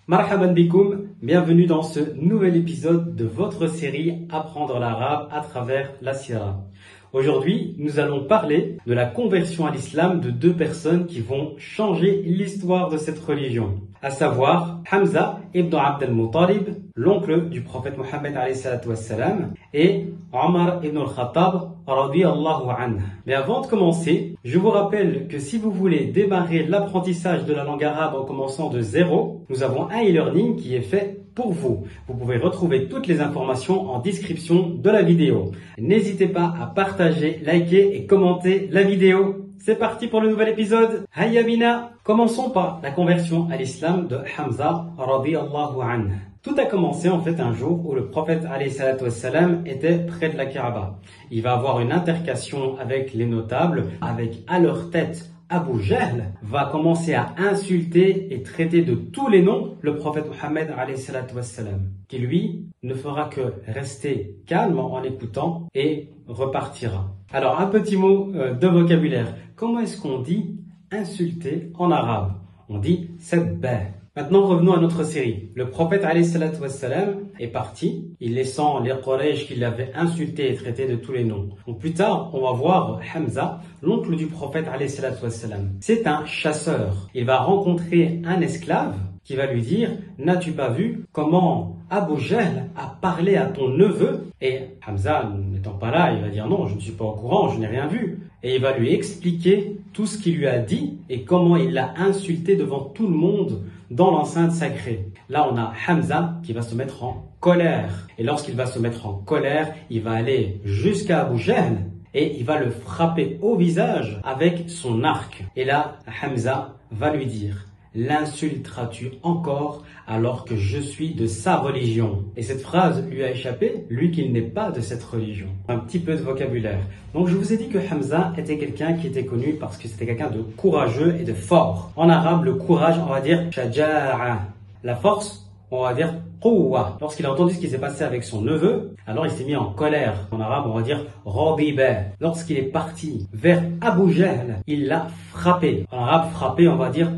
Marhaban bikoum, bienvenue dans ce nouvel épisode de votre série Apprendre l'arabe à travers la Sira. Aujourd'hui, nous allons parler de la conversion à l'islam de deux personnes qui vont changer l'histoire de cette religion, à savoir Hamza ibn Abd al-Muttalib, l'oncle du prophète Mohammed alayhi salatu wassalam, et Omar ibn al-Khattab radiyallahu anhu. Mais avant de commencer, je vous rappelle que si vous voulez démarrer l'apprentissage de la langue arabe en commençant de zéro, nous avons un e-learning qui est fait pour vous. Vous pouvez retrouver toutes les informations en description de la vidéo. N'hésitez pas à partager, liker et commenter la vidéo. C'est parti pour le nouvel épisode. Hayya bina. Commençons par la conversion à l'islam de Hamza radiyallahu anhu. Tout a commencé en fait un jour où le prophète alayhi salatu wassalam était près de la Kaaba. Il va avoir une altercation avec les notables, avec à leur tête Abu Jahl va commencer à insulter et traiter de tous les noms le prophète Mohammed alayhi salatu wassalam, qui lui ne fera que rester calme en écoutant et repartira. Alors un petit mot de vocabulaire. Comment est-ce qu'on dit insulter en arabe? On dit sabba. Maintenant, revenons à notre série. Le prophète alayhi salatu wassalam est parti, il laissant les Quraysh qui l'avaient insulté et traité de tous les noms. Donc plus tard, on va voir Hamza, l'oncle du prophète alayhi salatu wassalam. C'est un chasseur. Il va rencontrer un esclave qui va lui dire « N'as-tu pas vu comment Abu Jahl a parlé à ton neveu ?» Et Hamza, n'étant pas là, il va dire « Non, je ne suis pas au courant, je n'ai rien vu. » Et il va lui expliquer tout ce qu'il lui a dit et comment il l'a insulté devant tout le monde dans l'enceinte sacrée. Là, on a Hamza qui va se mettre en colère. Et lorsqu'il va se mettre en colère, il va aller jusqu'à Abu Jahl et il va le frapper au visage avec son arc. Et là, Hamza va lui dire « L'insulteras-tu encore alors que je suis de sa religion ?» Et cette phrase lui a échappé, lui qui n'est pas de cette religion. Un petit peu de vocabulaire. Donc je vous ai dit que Hamza était quelqu'un qui était connu parce que c'était quelqu'un de courageux et de fort. En arabe, le courage, on va dire shaja'a. La force, on va dire quwwa. Lorsqu'il a entendu ce qui s'est passé avec son neveu, alors il s'est mis en colère. En arabe, on va dire radiba. Lorsqu'il est parti vers Abu Jahl, il l'a frappé. En arabe, frapper, on va dire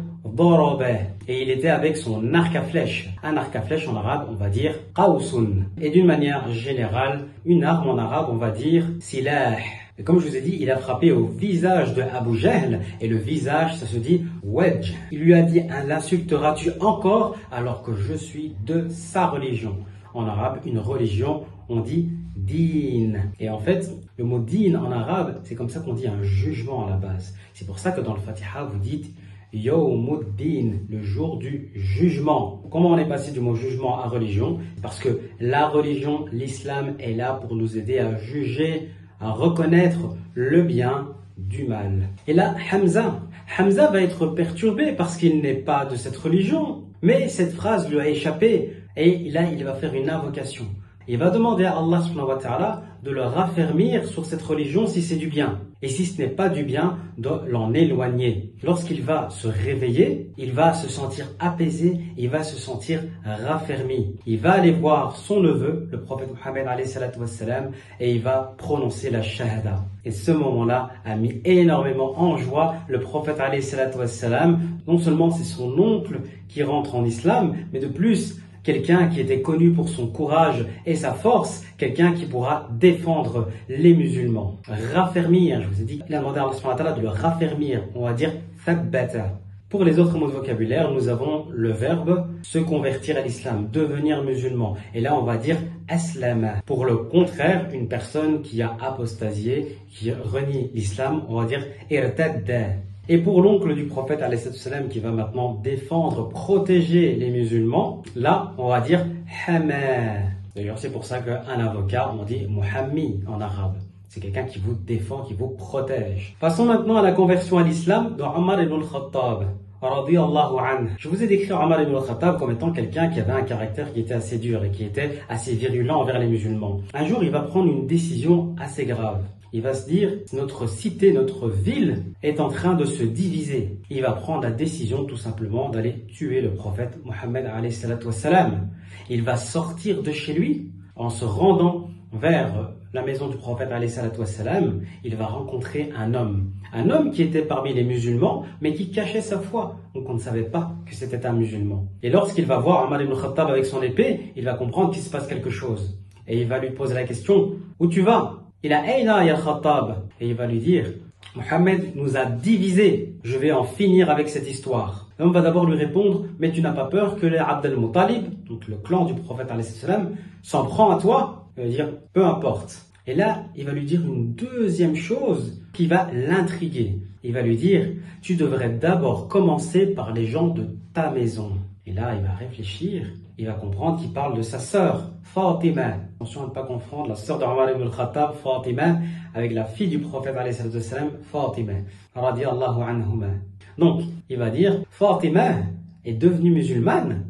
et il était avec son arc à flèche. Un arc à flèche en arabe, on va dire qawsun. Et d'une manière générale, une arme en arabe, on va dire silah. Et comme je vous ai dit, il a frappé au visage de Abu Jahl. Et le visage, ça se dit wedj. Il lui a dit « L'insulteras-tu encore alors que je suis de sa religion ?» En arabe, une religion, on dit din. Et en fait, le mot din en arabe, c'est comme ça qu'on dit un jugement à la base. C'est pour ça que dans le Fatiha, vous dites Yawmuddin, le jour du jugement. Comment on est passé du mot jugement à religion? Parce que la religion, l'islam, est là pour nous aider à juger, à reconnaître le bien du mal. Et là, Hamza va être perturbé parce qu'il n'est pas de cette religion. Mais cette phrase lui a échappé et là, il va faire une invocation. Il va demander à Allah subhanahu wa ta'ala de le raffermir sur cette religion si c'est du bien. Et si ce n'est pas du bien, de l'en éloigner. Lorsqu'il va se réveiller, il va se sentir apaisé, il va se sentir raffermi. Il va aller voir son neveu, le prophète Mohammed alayhi salatu wassalam, et il va prononcer la shahada. Et ce moment-là a mis énormément en joie le prophète alayhi salatu wassalam. Non seulement c'est son oncle qui rentre en islam, mais de plus, quelqu'un qui était connu pour son courage et sa force, quelqu'un qui pourra défendre les musulmans. Raffermir, je vous ai dit, il a demandé à Allah subhanahu wa ta'ala de le raffermir, on va dire thabbata. Pour les autres mots de vocabulaire, nous avons le verbe se convertir à l'islam, devenir musulman. Et là, on va dire aslama. Pour le contraire, une personne qui a apostasié, qui renie l'islam, on va dire irtadda. Et pour l'oncle du prophète alayhi salam qui va maintenant défendre, protéger les musulmans, là on va dire hama. D'ailleurs c'est pour ça qu'un avocat on dit muhammi en arabe. C'est quelqu'un qui vous défend, qui vous protège. Passons maintenant à la conversion à l'islam de Omar ibn al-Khattab. Je vous ai décrit Omar ibn al-Khattab comme étant quelqu'un qui avait un caractère qui était assez dur et qui était assez virulent envers les musulmans. Un jour il va prendre une décision assez grave. Il va se dire, notre cité, notre ville est en train de se diviser. Il va prendre la décision tout simplement d'aller tuer le prophète Mohammed alayhi salatu wassalam. Il va sortir de chez lui en se rendant vers la maison du prophète alayhi salatu wassalam, il va rencontrer un homme qui était parmi les musulmans, mais qui cachait sa foi. Donc on ne savait pas que c'était un musulman. Et lorsqu'il va voir Omar ibn Khattab avec son épée, il va comprendre qu'il se passe quelque chose. Et il va lui poser la question, où tu vas? Il a Aïna ya Khattab. Et il va lui dire, Mohammed nous a divisés, je vais en finir avec cette histoire. L'homme va d'abord lui répondre, mais tu n'as pas peur que les Abd al-Muttalib, donc le clan du prophète alayhi salam, s'en prend à toi? Il va dire, peu importe. Et là, il va lui dire une deuxième chose qui va l'intriguer. Il va lui dire, tu devrais d'abord commencer par les gens de ta maison. Et là, il va réfléchir, il va comprendre qu'il parle de sa sœur, Fatima. Attention à ne pas confondre la sœur de Omar ibn al-Khattab, Fatima, avec la fille du prophète alayhi salam, Fatima, radiyallahu anhuma. Donc, il va dire, Fatima est devenue musulmane.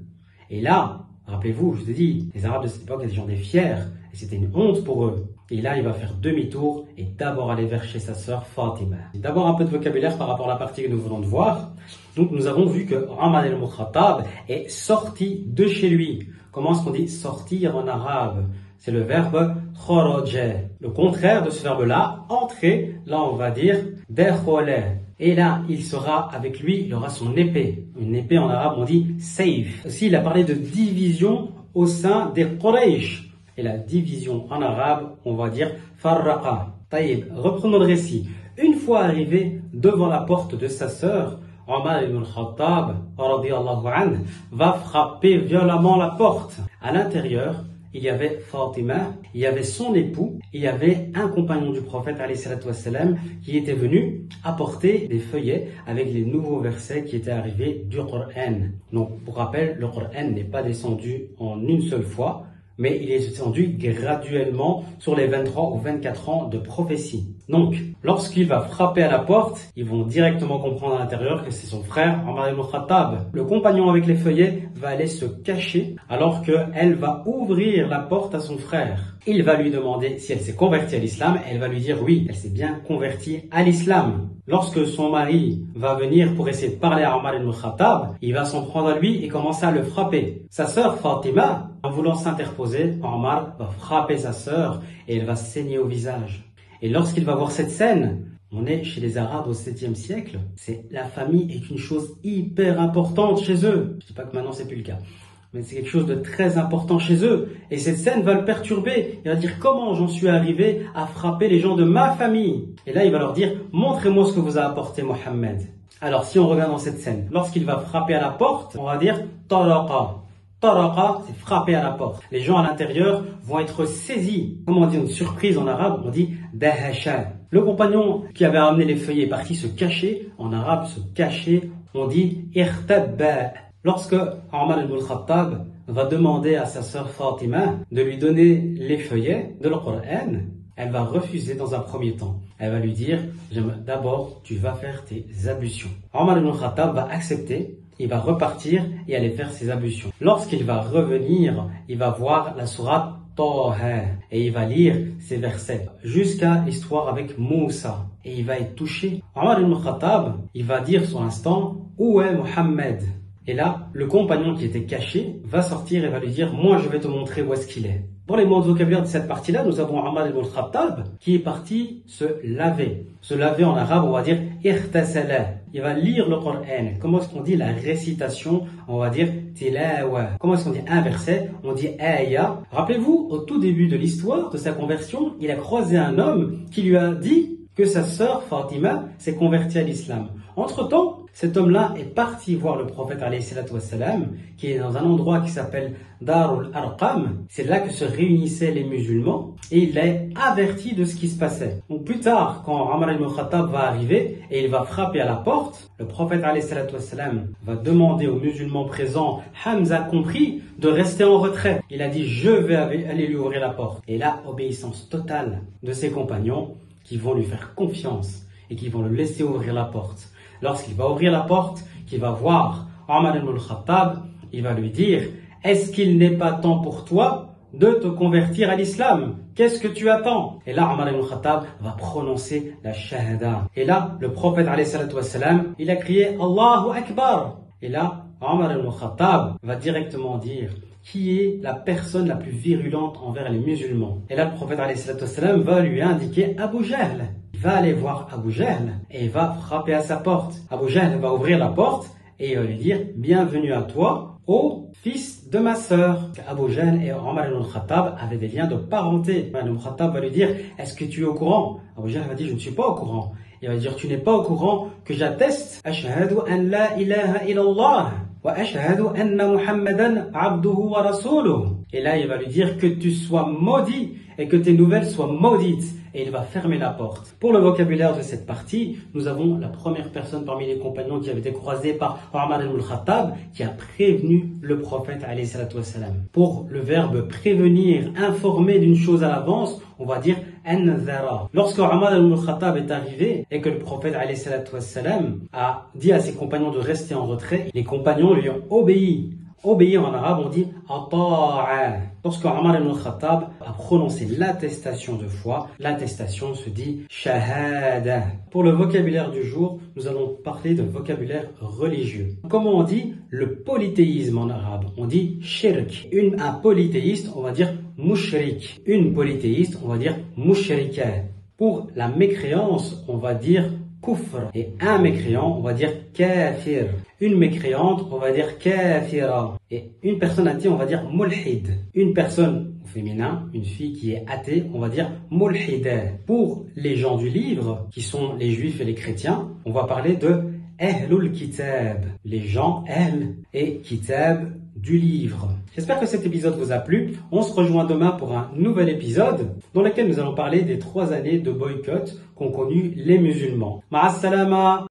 Et là, rappelez-vous, je vous ai dit, les Arabes de cette époque étaient des gens des fiers, et c'était une honte pour eux. Et là, il va faire demi-tour et d'abord aller vers chez sa sœur Fatima. D'abord un peu de vocabulaire par rapport à la partie que nous venons de voir. Donc nous avons vu que Omar ibn al-Khattab est sorti de chez lui. Comment est-ce qu'on dit sortir en arabe? C'est le verbe kharaja. Le contraire de ce verbe-là, entrer, là on va dire dakhala. Et là, il sera avec lui, il aura son épée. Une épée en arabe, on dit sayf. Aussi, il a parlé de division au sein des Quraysh. Et la division en arabe, on va dire farraqa. Taïb, reprenons le récit. Une fois arrivé devant la porte de sa sœur, Omar ibn al-Khattab, radiyallahu anhu, va frapper violemment la porte. À l'intérieur, il y avait Fatima, il y avait son époux, il y avait un compagnon du prophète alayhi salatu wassalam, qui était venu apporter des feuillets avec les nouveaux versets qui étaient arrivés du Coran. Donc, pour rappel, le Coran n'est pas descendu en une seule fois, mais il est descendu graduellement sur les 23 ou 24 ans de prophétie. Donc, lorsqu'il va frapper à la porte, ils vont directement comprendre à l'intérieur que c'est son frère, Omar ibn Khattab. Le compagnon avec les feuillets va aller se cacher alors qu'elle va ouvrir la porte à son frère. Il va lui demander si elle s'est convertie à l'islam. Elle va lui dire oui, elle s'est bien convertie à l'islam. Lorsque son mari va venir pour essayer de parler à Omar ibn Khattab, il va s'en prendre à lui et commencer à le frapper. Sa sœur Fatima, en voulant s'interposer, Omar va frapper sa sœur et elle va saigner au visage. Et lorsqu'il va voir cette scène, on est chez les Arabes au 7e siècle, la famille est une chose hyper importante chez eux. Je ne dis pas que maintenant c'est plus le cas, mais c'est quelque chose de très important chez eux. Et cette scène va le perturber. Il va dire, comment j'en suis arrivé à frapper les gens de ma famille? Et là, il va leur dire, montrez-moi ce que vous a apporté Mohammed. Alors, si on regarde dans cette scène, lorsqu'il va frapper à la porte, on va dire, taraqa. Taraqa, c'est frapper à la porte. Les gens à l'intérieur vont être saisis. Comment on dit une surprise en arabe? On dit dahasha. Le compagnon qui avait amené les feuillets est parti se cacher. En arabe, se cacher, on dit irtabba. Lorsque Omar ibn al-Khattab va demander à sa sœur Fatima de lui donner les feuillets de le Coran, elle va refuser dans un premier temps. Elle va lui dire, d'abord, tu vas faire tes ablutions. Omar ibn al-Khattab va accepter. Il va repartir et aller faire ses ablutions. Lorsqu'il va revenir, il va voir la sourate Taha et il va lire ces versets jusqu'à l'histoire avec Moussa. Et il va être touché. Omar ibn Khattab, il va dire sur l'instant, où est Mohammed? Et là, le compagnon qui était caché va sortir et va lui dire, moi je vais te montrer où est-ce qu'il est. Pour les mots de vocabulaire de cette partie-là, nous avons Omar ibn Khattab qui est parti se laver. Se laver en arabe, on va dire irtasala. Il va lire le Coran. Comment est-ce qu'on dit la récitation? On va dire tilawa. Comment est-ce qu'on dit un verset? On dit aya. Rappelez-vous, au tout début de l'histoire de sa conversion, il a croisé un homme qui lui a dit que sa sœur Fatima s'est convertie à l'islam. Entre-temps, cet homme-là est parti voir le prophète alayhi salatu wassalam, qui est dans un endroit qui s'appelle Darul Arqam. C'est là que se réunissaient les musulmans et il l'a averti de ce qui se passait. Donc plus tard, quand Omar ibn Khattab va arriver et il va frapper à la porte, le prophète alayhi salatu wassalam va demander aux musulmans présents, Hamza compris, de rester en retrait. Il a dit, je vais aller lui ouvrir la porte. Et là, obéissance totale de ses compagnons qui vont lui faire confiance et qui vont le laisser ouvrir la porte. Lorsqu'il va ouvrir la porte, qu'il va voir Omar ibn al-Khattab, il va lui dire, est-ce qu'il n'est pas temps pour toi de te convertir à l'islam? Qu'est-ce que tu attends? Et là, Omar ibn al-Khattab va prononcer la shahada. Et là, le prophète alayhi salatu wassalam, il a crié Allahu Akbar. Et là, Omar ibn Khattab va directement dire qui est la personne la plus virulente envers les musulmans. Et là, le prophète alayhi salatu wassalam va lui indiquer Abu Jahl. Il va aller voir Abu Jahl et il va frapper à sa porte. Abu Jahl va ouvrir la porte et il va lui dire bienvenue à toi, ô fils de ma sœur. Abu Jahl et Omar ibn Khattab avaient des liens de parenté. Omar ibn Khattab va lui dire est-ce que tu es au courant? Abu Jahl va dire je ne suis pas au courant. Il va dire tu n'es pas au courant que j'atteste Ashhadu an la ilaha illallah wa ashhadu anna Muhammadan abduhu wa rasuluhu. Et là il va lui dire que tu sois maudit et que tes nouvelles soient maudites. Et il va fermer la porte. Pour le vocabulaire de cette partie, nous avons la première personne parmi les compagnons qui avait été croisée par Omar ibn Khattab qui a prévenu le prophète alayhi salatu wassalam. Pour le verbe prévenir, informer d'une chose à l'avance, on va dire anzara. Lorsque Omar ibn Khattab est arrivé et que le prophète alayhi salatu wassalam a dit à ses compagnons de rester en retrait, les compagnons lui ont obéi. Obéir en arabe, on dit ata'a. Lorsque Omar ibn Khattab a prononcé l'attestation de foi, l'attestation se dit shahada. Pour le vocabulaire du jour, nous allons parler de vocabulaire religieux. Comment on dit le polythéisme en arabe? On dit shirk. Un polythéiste, on va dire mushrik. Une polythéiste, on va dire mushrika. Pour la mécréance, on va dire kufr. Et un mécréant, on va dire kafir. Une mécréante, on va dire kafira. Et une personne athée, on va dire mulhid. Une personne au féminin, une fille qui est athée, on va dire mulhida. Pour les gens du livre, qui sont les juifs et les chrétiens, on va parler de ahlul kitab. Les gens, ahl et kitab du livre. J'espère que cet épisode vous a plu. On se rejoint demain pour un nouvel épisode dans lequel nous allons parler des 3 années de boycott qu'ont connu les musulmans. Ma'as salama.